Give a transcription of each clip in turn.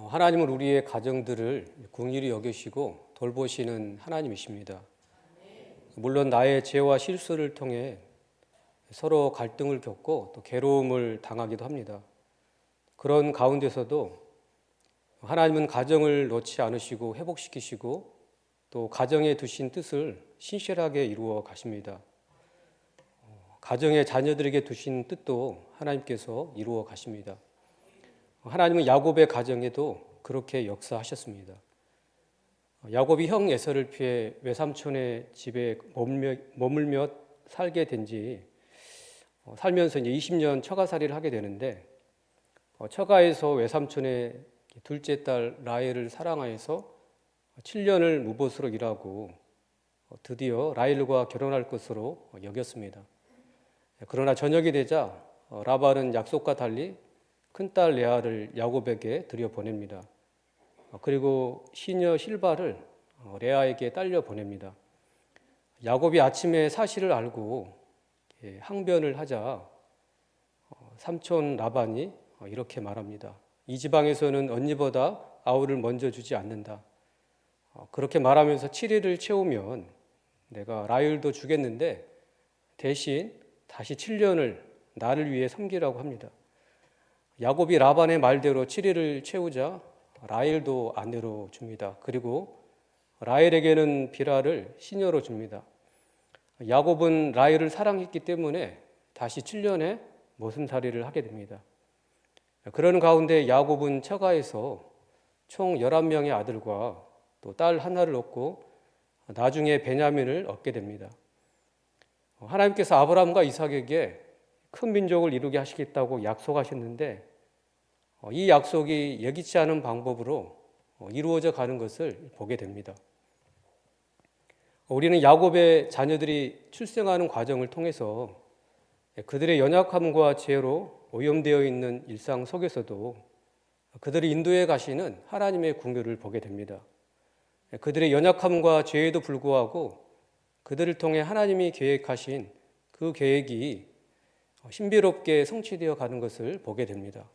하나님은 우리의 가정들을 긍휼히 여기시고 돌보시는 하나님이십니다. 물론 나의 죄와 실수를 통해 서로 갈등을 겪고 또 괴로움을 당하기도 합니다. 그런 가운데서도 하나님은 가정을 놓지 않으시고 회복시키시고 또 가정에 두신 뜻을 신실하게 이루어 가십니다. 가정의 자녀들에게 두신 뜻도 하나님께서 이루어 가십니다. 하나님은 야곱의 가정에도 그렇게 역사하셨습니다. 야곱이 형 에서를 피해 외삼촌의 집에 머물며 살게 된 지 살면서 이제 20년 처가살이를 하게 되는데, 처가에서 외삼촌의 둘째 딸 라헬을 사랑하여서 7년을 무보수로 일하고 드디어 라헬과 결혼할 것으로 여겼습니다. 그러나 저녁이 되자 라반은 약속과 달리 큰딸 레아를 야곱에게 들여보냅니다. 그리고 시녀 실바를 레아에게 딸려 보냅니다. 야곱이 아침에 사실을 알고 항변을 하자 삼촌 라반이 이렇게 말합니다. 이 지방에서는 언니보다 아우를 먼저 주지 않는다. 그렇게 말하면서 7일을 채우면 내가 라헬도 주겠는데 대신 다시 7년을 나를 위해 섬기라고 합니다. 야곱이 라반의 말대로 7일을 채우자 라헬도 아내로 줍니다. 그리고 라헬에게는 비라를 시녀로 줍니다. 야곱은 라헬을 사랑했기 때문에 다시 7년의 모순살이를 하게 됩니다. 그런 가운데 야곱은 처가에서 총 11명의 아들과 또 딸 하나를 얻고 나중에 베냐민을 얻게 됩니다. 하나님께서 아브라함과 이삭에게 큰 민족을 이루게 하시겠다고 약속하셨는데 이 약속이 예기치 않은 방법으로 이루어져 가는 것을 보게 됩니다. 우리는 야곱의 자녀들이 출생하는 과정을 통해서 그들의 연약함과 죄로 오염되어 있는 일상 속에서도 그들이 인도해 가시는 하나님의 긍휼을 보게 됩니다. 그들의 연약함과 죄에도 불구하고 그들을 통해 하나님이 계획하신 그 계획이 신비롭게 성취되어 가는 것을 보게 됩니다.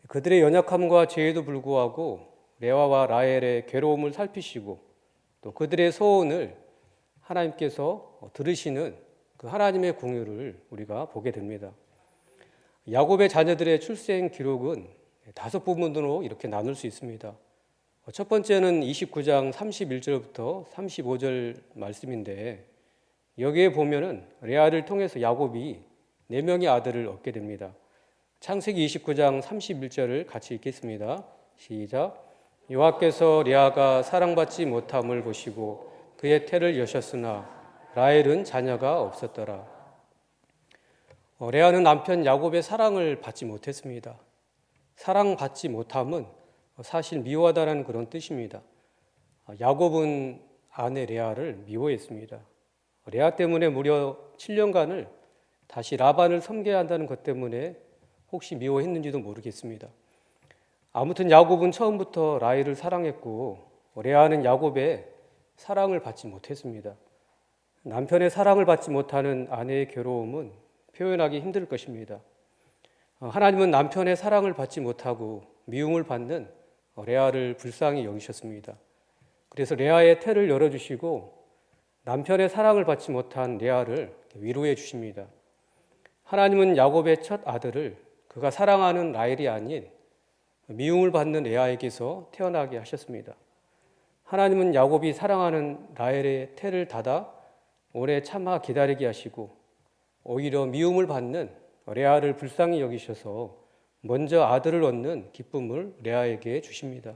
그들의 연약함과 죄에도 불구하고 레아와 라헬의 괴로움을 살피시고 또 그들의 소원을 하나님께서 들으시는 그 하나님의 긍휼을 우리가 보게 됩니다. 야곱의 자녀들의 출생 기록은 5부분으로 이렇게 나눌 수 있습니다. 첫 번째는 29장 31절부터 35절 말씀인데, 여기에 보면은 레아를 통해서 야곱이 4명의 아들을 얻게 됩니다. 창세기 29장 31절을 같이 읽겠습니다. 시작. 여호와께서 레아가 사랑받지 못함을 보시고 그의 태를 여셨으나 라헬은 자녀가 없었더라. 레아는 남편 야곱의 사랑을 받지 못했습니다. 사랑받지 못함은 사실 미워하다라는 그런 뜻입니다. 야곱은 아내 레아를 미워했습니다. 레아 때문에 무려 7년간을 다시 라반을 섬겨야 한다는 것 때문에 혹시 미워했는지도 모르겠습니다. 아무튼 야곱은 처음부터 라헬을 사랑했고 레아는 야곱의 사랑을 받지 못했습니다. 남편의 사랑을 받지 못하는 아내의 괴로움은 표현하기 힘들 것입니다. 하나님은 남편의 사랑을 받지 못하고 미움을 받는 레아를 불쌍히 여기셨습니다. 그래서 레아의 태를 열어주시고 남편의 사랑을 받지 못한 레아를 위로해 주십니다. 하나님은 야곱의 첫 아들을 그가 사랑하는 라헬이 아닌 미움을 받는 레아에게서 태어나게 하셨습니다. 하나님은 야곱이 사랑하는 라헬의 태를 닫아 오래 참아 기다리게 하시고 오히려 미움을 받는 레아를 불쌍히 여기셔서 먼저 아들을 얻는 기쁨을 레아에게 주십니다.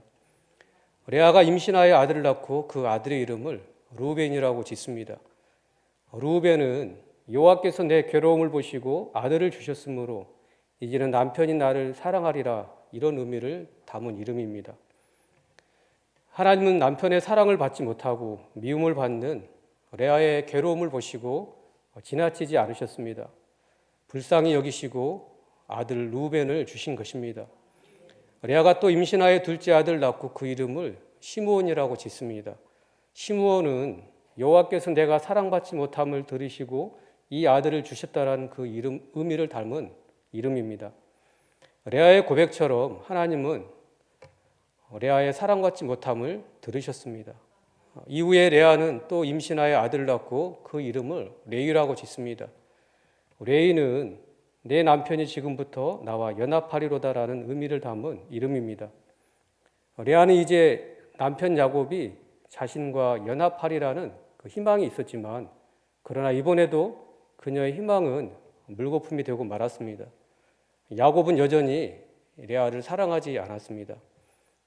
레아가 임신하여 아들을 낳고 그 아들의 이름을 르우벤이라고 짓습니다. 르우벤은 여호와께서 내 괴로움을 보시고 아들을 주셨으므로 이제는 남편이 나를 사랑하리라, 이런 의미를 담은 이름입니다. 하나님은 남편의 사랑을 받지 못하고 미움을 받는 레아의 괴로움을 보시고 지나치지 않으셨습니다. 불쌍히 여기시고 아들 르우벤을 주신 것입니다. 레아가 또 임신하여 둘째 아들을 낳고 그 이름을 시므온이라고 짓습니다. 시므온은 여호와께서 내가 사랑받지 못함을 들으시고 이 아들을 주셨다라는 그 이름 의미를 닮은 이름입니다. 레아의 고백처럼 하나님은 레아의 사랑받지 못함을 들으셨습니다. 이후에 레아는 또 임신하여 아들을 낳고 그 이름을 레위라고 짓습니다. 레위는 내 남편이 지금부터 나와 연합하리로다라는 의미를 담은 이름입니다. 레아는 이제 남편 야곱이 자신과 연합하리라는 그 희망이 있었지만, 그러나 이번에도 그녀의 희망은 물거품이 되고 말았습니다. 야곱은 여전히 레아를 사랑하지 않았습니다.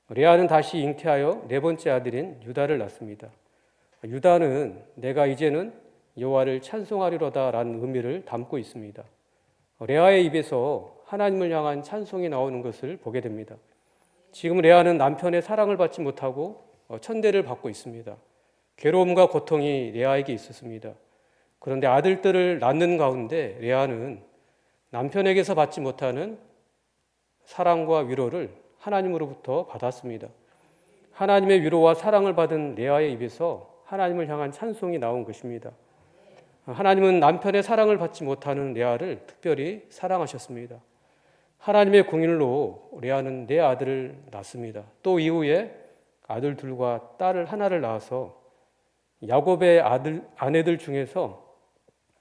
레아는 다시 잉태하여 네 번째 아들인 유다를 낳습니다. 유다는 내가 이제는 여호와를 찬송하리로다라는 의미를 담고 있습니다. 레아의 입에서 하나님을 향한 찬송이 나오는 것을 보게 됩니다. 지금 레아는 남편의 사랑을 받지 못하고 천대를 받고 있습니다. 괴로움과 고통이 레아에게 있었습니다. 그런데 아들들을 낳는 가운데 레아는 남편에게서 받지 못하는 사랑과 위로를 하나님으로부터 받았습니다. 하나님의 위로와 사랑을 받은 레아의 입에서 하나님을 향한 찬송이 나온 것입니다. 하나님은 남편의 사랑을 받지 못하는 레아를 특별히 사랑하셨습니다. 하나님의 공일로 레아는 네 아들을 낳습니다. 또 이후에 아들 둘과 딸 하나를 낳아서 야곱의 아내들 중에서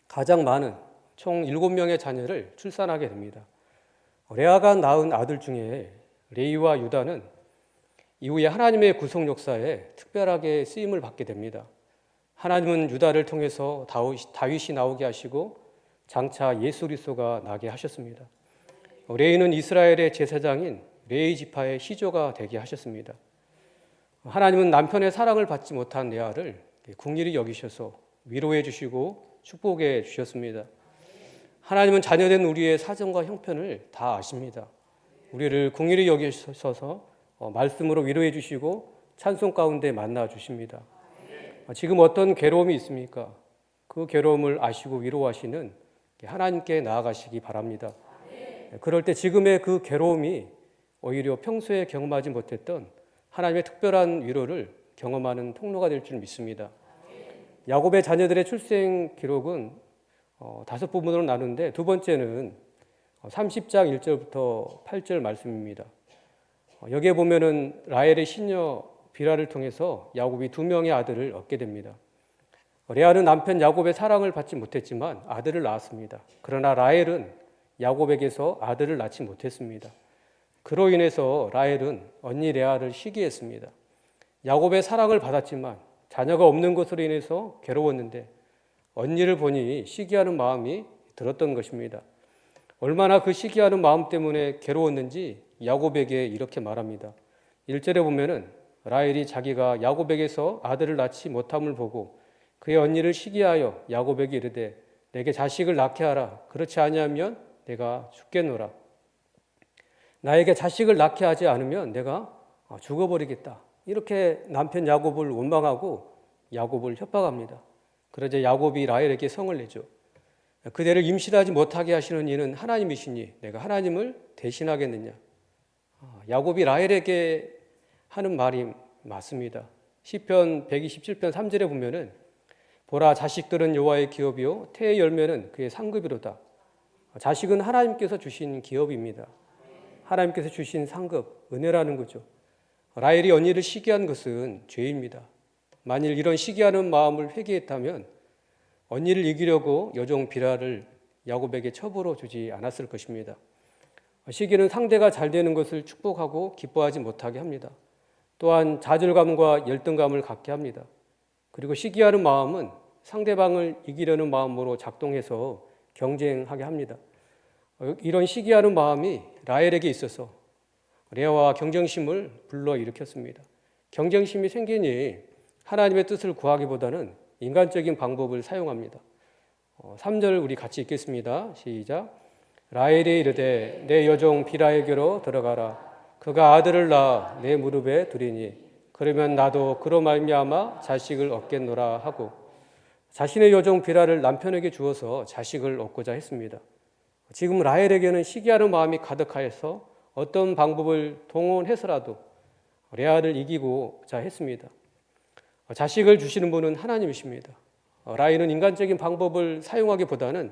가장 많은 총 7명의 자녀를 출산하게 됩니다. 레아가 낳은 아들 중에 레위와 유다는 이후에 하나님의 구속 역사에 특별하게 쓰임을 받게 됩니다. 하나님은 유다를 통해서 다윗이 나오게 하시고 장차 예수 그리스도가 나게 하셨습니다. 레위는 이스라엘의 제사장인 레위 지파의 시조가 되게 하셨습니다. 하나님은 남편의 사랑을 받지 못한 레아를 긍휼히 여기셔서 위로해 주시고 축복해 주셨습니다. 하나님은 자녀된 우리의 사정과 형편을 다 아십니다. 우리를 긍휼히 여기셔서 말씀으로 위로해 주시고 찬송 가운데 만나 주십니다. 지금 어떤 괴로움이 있습니까? 그 괴로움을 아시고 위로하시는 하나님께 나아가시기 바랍니다. 그럴 때 지금의 그 괴로움이 오히려 평소에 경험하지 못했던 하나님의 특별한 위로를 경험하는 통로가 될 줄 믿습니다. 야곱의 자녀들의 출생 기록은 5부분으로 나누는데, 두 번째는 30장 1절부터 8절 말씀입니다. 여기에 보면은 라헬의 시녀 비라를 통해서 야곱이 2명의 아들을 얻게 됩니다. 레아는 남편 야곱의 사랑을 받지 못했지만 아들을 낳았습니다. 그러나 라헬은 야곱에게서 아들을 낳지 못했습니다. 그로 인해서 라헬은 언니 레아를 시기했습니다. 야곱의 사랑을 받았지만 자녀가 없는 것으로 인해서 괴로웠는데 언니를 보니 시기하는 마음이 들었던 것입니다. 얼마나 그 시기하는 마음 때문에 괴로웠는지 야곱에게 이렇게 말합니다. 1절에 보면은 라헬이 자기가 야곱에게서 아들을 낳지 못함을 보고 그의 언니를 시기하여 야곱에게 이르되 내게 자식을 낳게 하라. 그렇지 아니하면 내가 죽겠노라. 나에게 자식을 낳게 하지 않으면 내가 죽어버리겠다. 이렇게 남편 야곱을 원망하고 야곱을 협박합니다. 그러자 야곱이 라헬에게 성을 내죠. 그대를 임신하지 못하게 하시는 이는 하나님이시니 내가 하나님을 대신하겠느냐. 야곱이 라헬에게 하는 말이 맞습니다. 시편 127편 3절에 보면은 보라 자식들은 여호와의 기업이요 태의 열매는 그의 상급이로다. 자식은 하나님께서 주신 기업입니다. 하나님께서 주신 상급, 은혜라는 거죠. 라헬이 언니를 시기한 것은 죄입니다. 만일 이런 시기하는 마음을 회개했다면 언니를 이기려고 여종 비라를 야곱에게 첩으로 주지 않았을 것입니다. 시기는 상대가 잘 되는 것을 축복하고 기뻐하지 못하게 합니다. 또한 좌절감과 열등감을 갖게 합니다. 그리고 시기하는 마음은 상대방을 이기려는 마음으로 작동해서 경쟁하게 합니다. 이런 시기하는 마음이 라헬에게 있어서 레아와 경쟁심을 불러일으켰습니다. 경쟁심이 생기니 하나님의 뜻을 구하기보다는 인간적인 방법을 사용합니다. 3절 우리 같이 읽겠습니다. 시작. 라헬이 이르되 내 여종 비라에게로 들어가라. 그가 아들을 낳아 내 무릎에 두리니 그러면 나도 그로 말미암아 자식을 얻겠노라 하고 자신의 여종 비라를 남편에게 주어서 자식을 얻고자 했습니다. 지금 라헬에게는 시기하는 마음이 가득하여서 어떤 방법을 동원해서라도 레아를 이기고자 했습니다. 자식을 주시는 분은 하나님이십니다. 라헬은 인간적인 방법을 사용하기보다는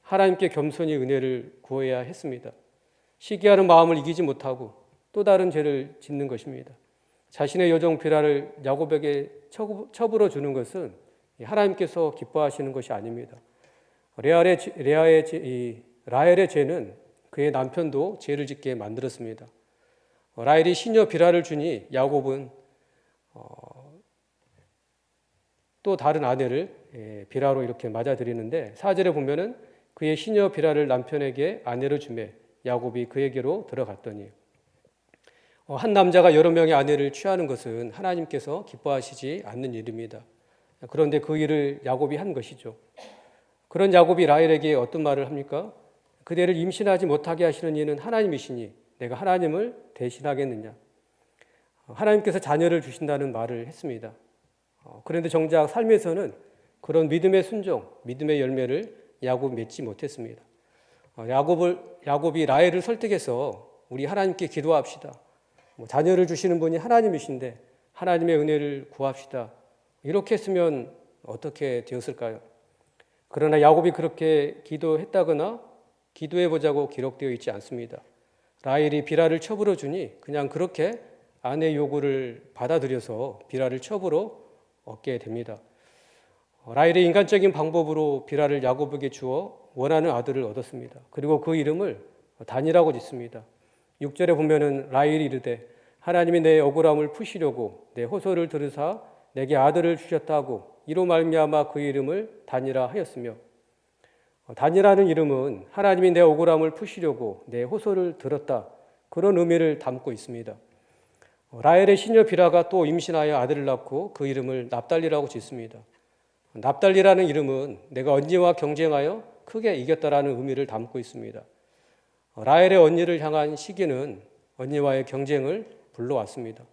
하나님께 겸손히 은혜를 구해야 했습니다. 시기하는 마음을 이기지 못하고 또 다른 죄를 짓는 것입니다. 자신의 여종 빌하를 야곱에게 처불어 주는 것은 하나님께서 기뻐하시는 것이 아닙니다. 라헬의 죄는 그의 남편도 죄를 짓게 만들었습니다. 라헬이 시녀 빌하를 주니 야곱은 또 다른 아내를 빌하로 이렇게 맞아들이는데 4절에 보면은 그의 시녀 빌하를 남편에게 아내로 주매 야곱이 그에게로 들어갔더니 한 남자가 여러 명의 아내를 취하는 것은 하나님께서 기뻐하시지 않는 일입니다. 그런데 그 일을 야곱이 한 것이죠. 그런 야곱이 라헬에게 어떤 말을 합니까? 그대를 임신하지 못하게 하시는 이는 하나님이시니 내가 하나님을 대신하겠느냐. 하나님께서 자녀를 주신다는 말을 했습니다. 그런데 정작 삶에서는 그런 믿음의 순종, 믿음의 열매를 야곱이 맺지 못했습니다. 야곱이 라헬을 설득해서 우리 하나님께 기도합시다. 자녀를 주시는 분이 하나님이신데 하나님의 은혜를 구합시다. 이렇게 했으면 어떻게 되었을까요? 그러나 야곱이 그렇게 기도했다거나 기도해보자고 기록되어 있지 않습니다. 라헬이 빌하를 처불어 주니 그냥 그렇게 아내의 요구를 받아들여서 빌하를 처불어 얻게 됩니다. 라헬의 인간적인 방법으로 빌하를 야곱에게 주어 원하는 아들을 얻었습니다. 그리고 그 이름을 단이라고 짓습니다. 6절에 보면은 라헬이 이르되 하나님이 내 억울함을 푸시려고 내 호소를 들으사 내게 아들을 주셨다고 이로 말미암아 그 이름을 단이라 하였으며 단이라는 이름은 하나님이 내 억울함을 푸시려고 내 호소를 들었다 그런 의미를 담고 있습니다. 라헬의 시녀 빌하가 또 임신하여 아들을 낳고 그 이름을 납달리라고 짓습니다. 납달리라는 이름은 내가 언니와 경쟁하여 크게 이겼다라는 의미를 담고 있습니다. 라헬의 언니를 향한 시기는 언니와의 경쟁을 불러왔습니다.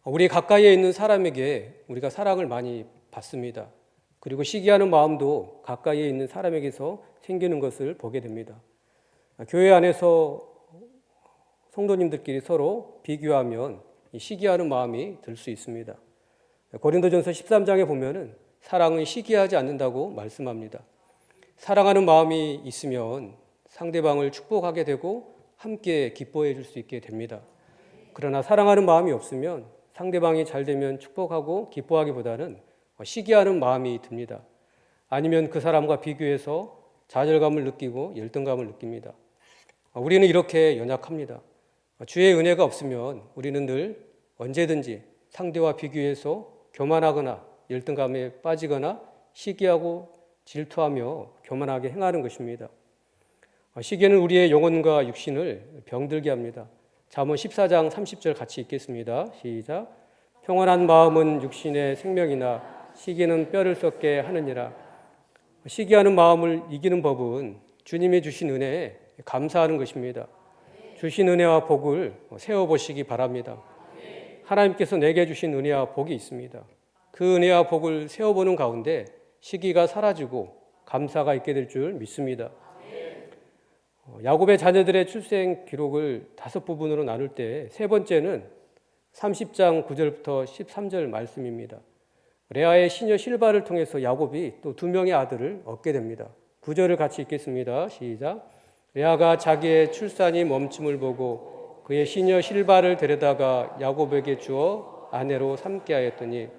우리 가까이에 있는 사람에게 우리가 사랑을 많이 받습니다. 그리고 시기하는 마음도 가까이에 있는 사람에게서 생기는 것을 보게 됩니다. 교회 안에서 성도님들끼리 서로 비교하면 시기하는 마음이 들 수 있습니다. 고린도전서 13장에 보면은 사랑은 시기하지 않는다고 말씀합니다. 사랑하는 마음이 있으면 상대방을 축복하게 되고 함께 기뻐해 줄 수 있게 됩니다. 그러나 사랑하는 마음이 없으면 상대방이 잘 되면 축복하고 기뻐하기보다는 시기하는 마음이 듭니다. 아니면 그 사람과 비교해서 좌절감을 느끼고 열등감을 느낍니다. 우리는 이렇게 연약합니다. 주의 은혜가 없으면 우리는 늘 언제든지 상대와 비교해서 교만하거나 열등감에 빠지거나 시기하고 질투하며 교만하게 행하는 것입니다. 시기는 우리의 영혼과 육신을 병들게 합니다. 잠언 14장 30절 같이 읽겠습니다. 시작. 평안한 마음은 육신의 생명이나 시기는 뼈를 썩게 하느니라. 시기하는 마음을 이기는 법은 주님이 주신 은혜에 감사하는 것입니다. 주신 은혜와 복을 세워보시기 바랍니다. 하나님께서 내게 주신 은혜와 복이 있습니다. 그 은혜와 복을 세워보는 가운데 시기가 사라지고 감사가 있게 될 줄 믿습니다. 야곱의 자녀들의 출생 기록을 5부분으로 나눌 때 세 번째는 30장 9절부터 13절 말씀입니다. 레아의 시녀 실바를 통해서 야곱이 또 2명의 아들을 얻게 됩니다. 9절을 같이 읽겠습니다. 시작. 레아가 자기의 출산이 멈춤을 보고 그의 시녀 실바를 데려다가 야곱에게 주어 아내로 삼게 하였더니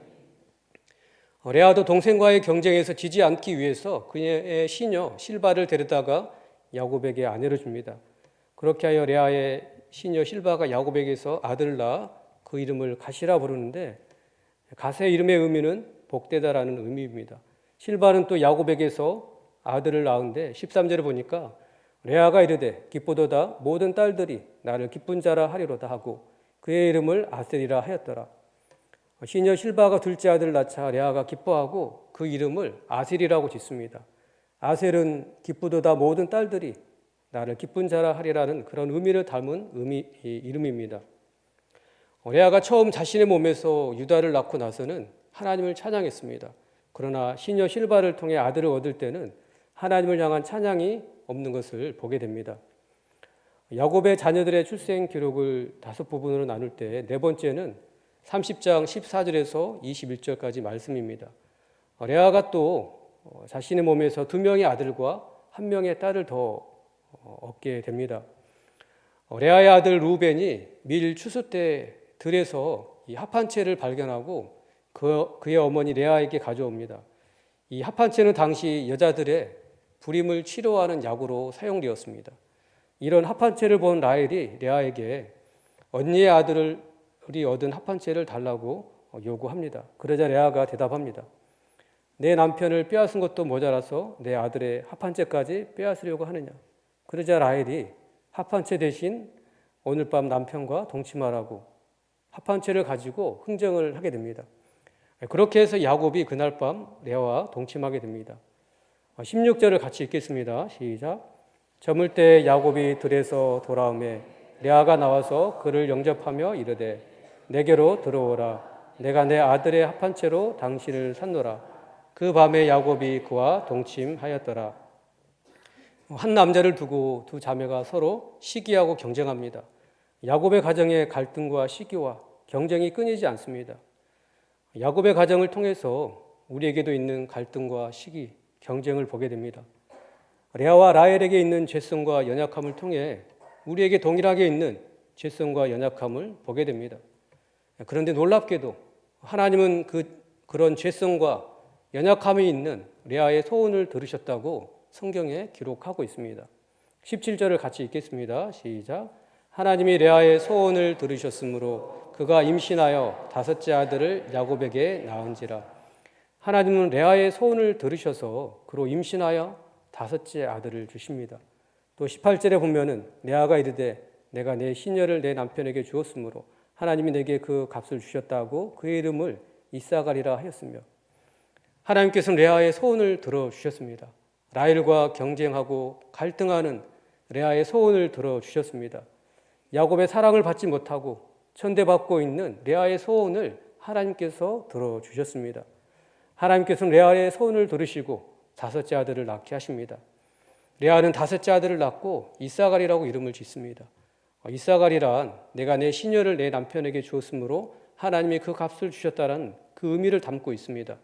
레아도 동생과의 경쟁에서 지지 않기 위해서 그의 시녀 실바를 데려다가 야곱에게 아내로 줍니다. 그렇게 하여 레아의 시녀 실바가 야곱에게서 아들을 낳아 그 이름을 갓이라 부르는데 갓의 이름의 의미는 복되다라는 의미입니다. 실바는 또 야곱에게서 아들을 낳은데 13절에 보니까 레아가 이르되 기쁘도다 모든 딸들이 나를 기쁜 자라 하리로다 하고 그의 이름을 아셀이라 하였더라. 시녀 실바가 둘째 아들을 낳자 레아가 기뻐하고 그 이름을 아셀이라고 짓습니다. 아셀은 기쁘도다 모든 딸들이 나를 기쁜 자라 하리라는 그런 의미를 담은 이름입니다. 레아가 처음 자신의 몸에서 유다를 낳고 나서는 하나님을 찬양했습니다. 그러나 시녀 실바를 통해 아들을 얻을 때는 하나님을 향한 찬양이 없는 것을 보게 됩니다. 야곱의 자녀들의 출생 기록을 5부분으로 나눌 때 네 번째는 30장 14절에서 21절까지 말씀입니다. 레아가 또 자신의 몸에서 2명의 아들과 1명의 딸을 더 얻게 됩니다. 레아의 아들 루벤이 밀 추수 때 들에서 이 합한 채를 발견하고 그의 어머니 레아에게 가져옵니다. 이 합한 채는 당시 여자들의 불임을 치료하는 약으로 사용되었습니다. 이런 합한 채를 본 라헬이 레아에게 언니의 아들이 얻은 합한 채를 달라고 요구합니다. 그러자 레아가 대답합니다. 내 남편을 빼앗은 것도 모자라서 내 아들의 합한 채까지 빼앗으려고 하느냐. 그러자 라헬이 합한 채 대신 오늘 밤 남편과 동침하라고 합한 채를 가지고 흥정을 하게 됩니다. 그렇게 해서 야곱이 그날 밤 레아와 동침하게 됩니다. 16절을 같이 읽겠습니다. 시작. 저물 때 야곱이 들에서 돌아오매 레아가 나와서 그를 영접하며 이르되 내게로 들어오라. 내가 내 아들의 합한 채로 당신을 샀노라. 그 밤에 야곱이 그와 동침하였더라. 한 남자를 두고 두 자매가 서로 시기하고 경쟁합니다. 야곱의 가정의 갈등과 시기와 경쟁이 끊이지 않습니다. 야곱의 가정을 통해서 우리에게도 있는 갈등과 시기, 경쟁을 보게 됩니다. 레아와 라헬에게 있는 죄성과 연약함을 통해 우리에게 동일하게 있는 죄성과 연약함을 보게 됩니다. 그런데 놀랍게도 하나님은 그런 죄성과 연약함이 있는 레아의 소원을 들으셨다고 성경에 기록하고 있습니다. 17절을 같이 읽겠습니다. 시작. 하나님이 레아의 소원을 들으셨으므로 그가 임신하여 다섯째 아들을 야곱에게 낳은지라. 하나님은 레아의 소원을 들으셔서 그로 임신하여 다섯째 아들을 주십니다. 또 18절에 보면은 레아가 이르되 내가 내 시녀를 내 남편에게 주었으므로 하나님이 내게 그 값을 주셨다고 그의 이름을 이사가리라 하였으며 하나님께서는 레아의 소원을 들어주셨습니다. 라헬과 경쟁하고 갈등하는 레아의 소원을 들어주셨습니다. 야곱의 사랑을 받지 못하고 천대받고 있는 레아의 소원을 하나님께서 들어주셨습니다. 하나님께서는 레아의 소원을 들으시고 다섯째 아들을 낳게 하십니다. 레아는 다섯째 아들을 낳고 이사갈이라고 이름을 짓습니다. 이사갈이란 내가 내 시녀를 내 남편에게 주었으므로 하나님이 그 값을 주셨다는 그 의미를 담고 있습니다.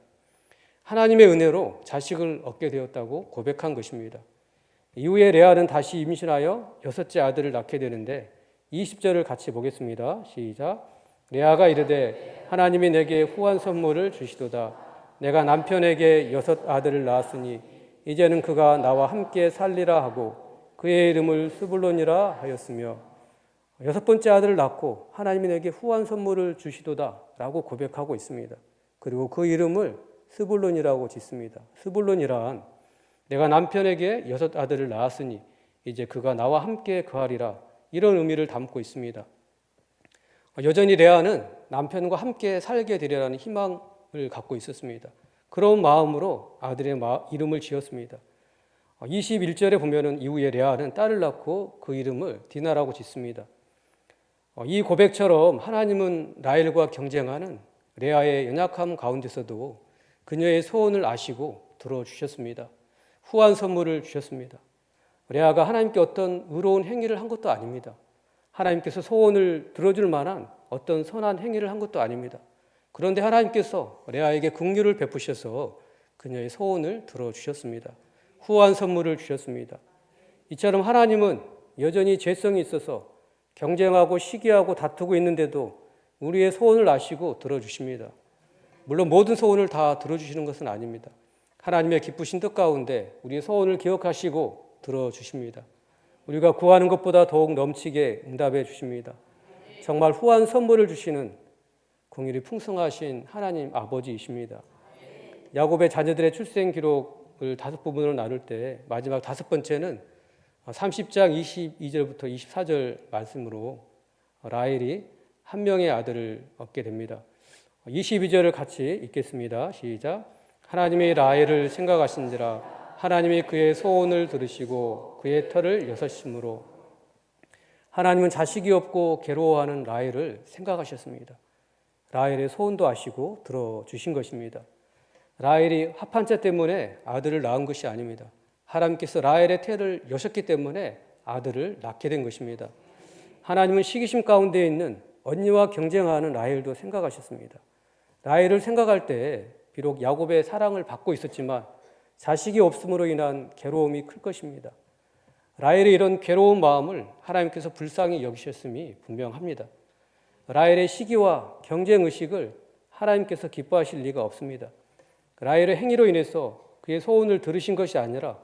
하나님의 은혜로 자식을 얻게 되었다고 고백한 것입니다. 이후에 레아는 다시 임신하여 여섯째 아들을 낳게 되는데 20절을 같이 보겠습니다. 시작. 레아가 이르되 하나님이 내게 후한 선물을 주시도다. 내가 남편에게 여섯 아들을 낳았으니 이제는 그가 나와 함께 살리라 하고 그의 이름을 스불론이라 하였으며 여섯 번째 아들을 낳고 하나님이 내게 후한 선물을 주시도다 라고 고백하고 있습니다. 그리고 그 이름을 스불론이라고 짓습니다. 스불론이란 내가 남편에게 여섯 아들을 낳았으니 이제 그가 나와 함께 거하리라 이런 의미를 담고 있습니다. 여전히 레아는 남편과 함께 살게 되리라는 희망을 갖고 있었습니다. 그런 마음으로 아들의 이름을 지었습니다. 21절에 보면은 이후에 레아는 딸을 낳고 그 이름을 디나라고 짓습니다. 이 고백처럼 하나님은 라헬과 경쟁하는 레아의 연약함 가운데서도 그녀의 소원을 아시고 들어주셨습니다. 후한 선물을 주셨습니다. 레아가 하나님께 어떤 의로운 행위를 한 것도 아닙니다. 하나님께서 소원을 들어줄 만한 어떤 선한 행위를 한 것도 아닙니다. 그런데 하나님께서 레아에게 긍휼을 베푸셔서 그녀의 소원을 들어주셨습니다. 후한 선물을 주셨습니다. 이처럼 하나님은 여전히 죄성이 있어서 경쟁하고 시기하고 다투고 있는데도 우리의 소원을 아시고 들어주십니다. 물론 모든 소원을 다 들어주시는 것은 아닙니다. 하나님의 기쁘신 뜻 가운데 우리의 소원을 기억하시고 들어주십니다. 우리가 구하는 것보다 더욱 넘치게 응답해 주십니다. 정말 후한 선물을 주시는 긍휼이 풍성하신 하나님 아버지이십니다. 야곱의 자녀들의 출생 기록을 다섯 부분으로 나눌 때 마지막 다섯 번째는 30장 22절부터 24절 말씀으로 라헬이 한 명의 아들을 얻게 됩니다. 22절을 같이 읽겠습니다. 시작. 하나님이 라헬을 생각하신지라 하나님이 그의 소원을 들으시고 그의 터를 여섯심으로 하나님은 자식이 없고 괴로워하는 라헬을 생각하셨습니다. 라헬의 소원도 아시고 들어주신 것입니다. 라헬이 합한 채 때문에 아들을 낳은 것이 아닙니다. 하나님께서 라헬의 태를 여셨기 때문에 아들을 낳게 된 것입니다. 하나님은 시기심 가운데 있는 언니와 경쟁하는 라헬도 생각하셨습니다. 라헬을 생각할 때 비록 야곱의 사랑을 받고 있었지만 자식이 없음으로 인한 괴로움이 클 것입니다. 라헬의 이런 괴로운 마음을 하나님께서 불쌍히 여기셨음이 분명합니다. 라헬의 시기와 경쟁 의식을 하나님께서 기뻐하실 리가 없습니다. 라헬의 행위로 인해서 그의 소원을 들으신 것이 아니라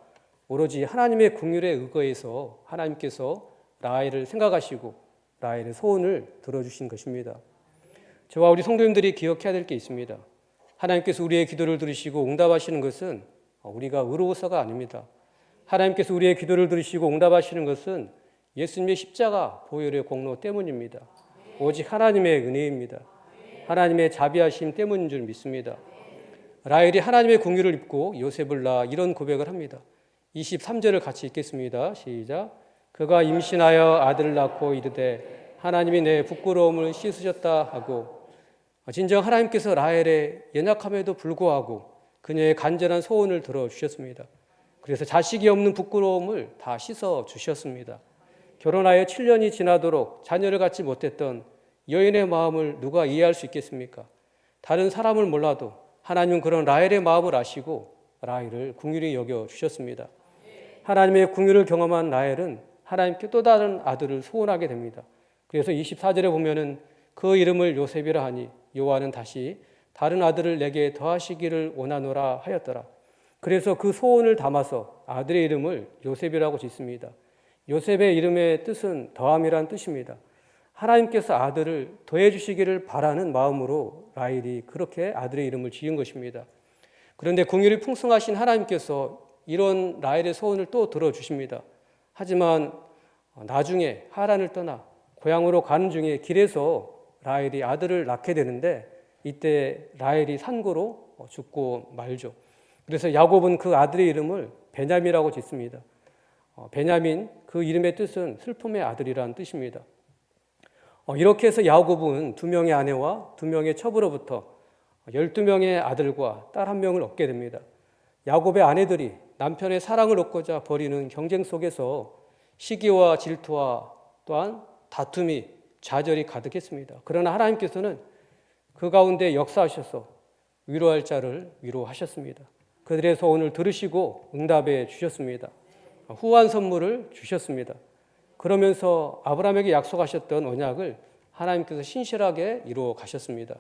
오로지 하나님의 긍휼에 의거해서 하나님께서 라헬을 생각하시고 라헬의 소원을 들어주신 것입니다. 저와 우리 성도님들이 기억해야 될 게 있습니다. 하나님께서 우리의 기도를 들으시고 응답하시는 것은 우리가 의로워서가 아닙니다. 하나님께서 우리의 기도를 들으시고 응답하시는 것은 예수님의 십자가 보혈의 공로 때문입니다. 오직 하나님의 은혜입니다. 하나님의 자비하심 때문인 줄 믿습니다. 라헬이 하나님의 긍휼을 입고 요셉을 낳아 이런 고백을 합니다. 23절을 같이 읽겠습니다. 시작. 그가 임신하여 아들을 낳고 이르되 하나님이 내 부끄러움을 씻으셨다 하고, 진정 하나님께서 라헬의 연약함에도 불구하고 그녀의 간절한 소원을 들어주셨습니다. 그래서 자식이 없는 부끄러움을 다 씻어 주셨습니다. 결혼하여 7년이 지나도록 자녀를 갖지 못했던 여인의 마음을 누가 이해할 수 있겠습니까? 다른 사람을 몰라도 하나님은 그런 라헬의 마음을 아시고 라헬을 긍휼히 여겨 주셨습니다. 하나님의 긍휼을 경험한 라헬은 하나님께 또 다른 아들을 소원하게 됩니다. 그래서 24절에 보면은 그 이름을 요셉이라 하니 여호와는 다시 다른 아들을 내게 더하시기를 원하노라 하였더라. 그래서 그 소원을 담아서 아들의 이름을 요셉이라고 짓습니다. 요셉의 이름의 뜻은 더함이란 뜻입니다. 하나님께서 아들을 더해 주시기를 바라는 마음으로 라헬이 그렇게 아들의 이름을 지은 것입니다. 그런데 긍휼이 풍성하신 하나님께서 이런 라헬의 소원을 또 들어주십니다. 하지만 나중에 하란을 떠나 고향으로 가는 중에 길에서 라헬이 아들을 낳게 되는데 이때 라헬이 산고로 죽고 말죠. 그래서 야곱은 그 아들의 이름을 베냐민이라고 짓습니다. 베냐민, 그 이름의 뜻은 슬픔의 아들이라는 뜻입니다. 이렇게 해서 야곱은 2명의 아내와 2명의 첩으로부터 12명의 아들과 딸 1명을 얻게 됩니다. 야곱의 아내들이 남편의 사랑을 얻고자 벌이는 경쟁 속에서 시기와 질투와 또한 다툼이 좌절이 가득했습니다. 그러나 하나님께서는 그 가운데 역사하셔서 위로할 자를 위로하셨습니다. 그들의 소원을 들으시고 응답해 주셨습니다. 후한 선물을 주셨습니다. 그러면서 아브라함에게 약속하셨던 언약을 하나님께서 신실하게 이루어 가셨습니다.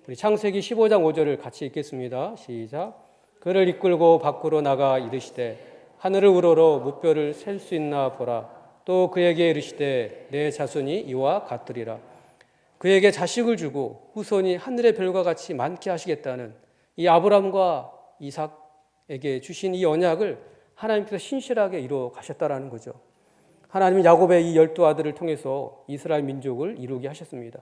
우리 창세기 15장 5절을 같이 읽겠습니다. 시작. 그를 이끌고 밖으로 나가 이르시되 하늘을 우러러 무뼈를 셀 수 있나 보라. 또 그에게 이르시되 내 자손이 이와 같으리라. 그에게 자식을 주고 후손이 하늘의 별과 같이 많게 하시겠다는 이 아브라함과 이삭에게 주신 이 언약을 하나님께서 신실하게 이루어 가셨다라는 거죠. 하나님은 야곱의 이 12아들을 통해서 이스라엘 민족을 이루게 하셨습니다.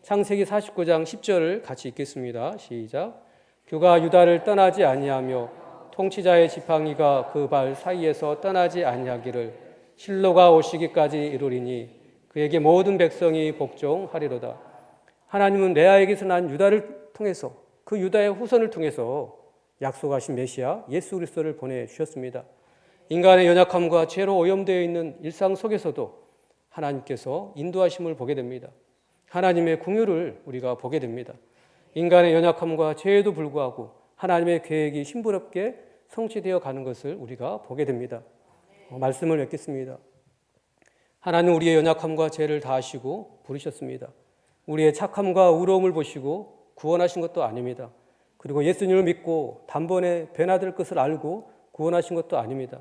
창세기 49장 10절을 같이 읽겠습니다. 시작. 그가 유다를 떠나지 아니하며 통치자의 지팡이가 그 발 사이에서 떠나지 아니하기를 실로가 오시기까지 이루리니 그에게 모든 백성이 복종하리로다. 하나님은 레아에게서 난 유다를 통해서 그 유다의 후손을 통해서 약속하신 메시아 예수 그리스도를 보내주셨습니다. 인간의 연약함과 죄로 오염되어 있는 일상 속에서도 하나님께서 인도하심을 보게 됩니다. 하나님의 긍휼을 우리가 보게 됩니다. 인간의 연약함과 죄에도 불구하고 하나님의 계획이 신부럽게 성취되어 가는 것을 우리가 보게 됩니다. 말씀을 맺겠습니다. 하나님은 우리의 연약함과 죄를 다 아시고 부르셨습니다. 우리의 착함과 의로움을 보시고 구원하신 것도 아닙니다. 그리고 예수님을 믿고 단번에 변화될 것을 알고 구원하신 것도 아닙니다.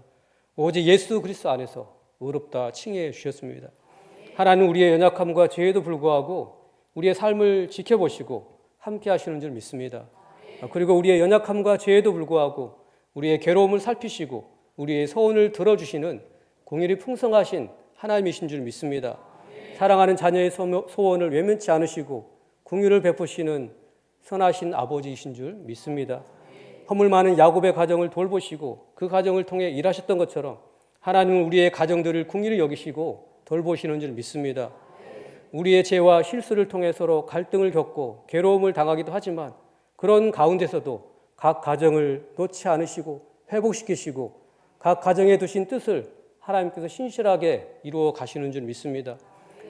오직 예수 그리스도 안에서 의롭다 칭해 주셨습니다. 하나님 우리의 연약함과 죄에도 불구하고 우리의 삶을 지켜보시고 함께 하시는 줄 믿습니다. 그리고 우리의 연약함과 죄에도 불구하고 우리의 괴로움을 살피시고 우리의 소원을 들어주시는 긍휼이 풍성하신 하나님이신 줄 믿습니다. 사랑하는 자녀의 소원을 외면치 않으시고 긍휼을 베푸시는 선하신 아버지이신 줄 믿습니다. 허물 많은 야곱의 가정을 돌보시고 그 가정을 통해 일하셨던 것처럼 하나님은 우리의 가정들을 긍휼히 여기시고 돌보시는 줄 믿습니다. 우리의 죄와 실수를 통해 서로 갈등을 겪고 괴로움을 당하기도 하지만 그런 가운데서도 각 가정을 놓지 않으시고 회복시키시고 각 가정에 두신 뜻을 하나님께서 신실하게 이루어 가시는 줄 믿습니다.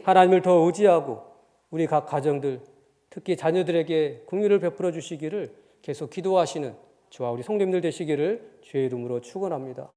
하나님을 더 의지하고 우리 각 가정들 특히 자녀들에게 긍휼을 베풀어 주시기를 계속 기도하시는 저와 우리 성도님들 되시기를 주의 이름으로 축원합니다.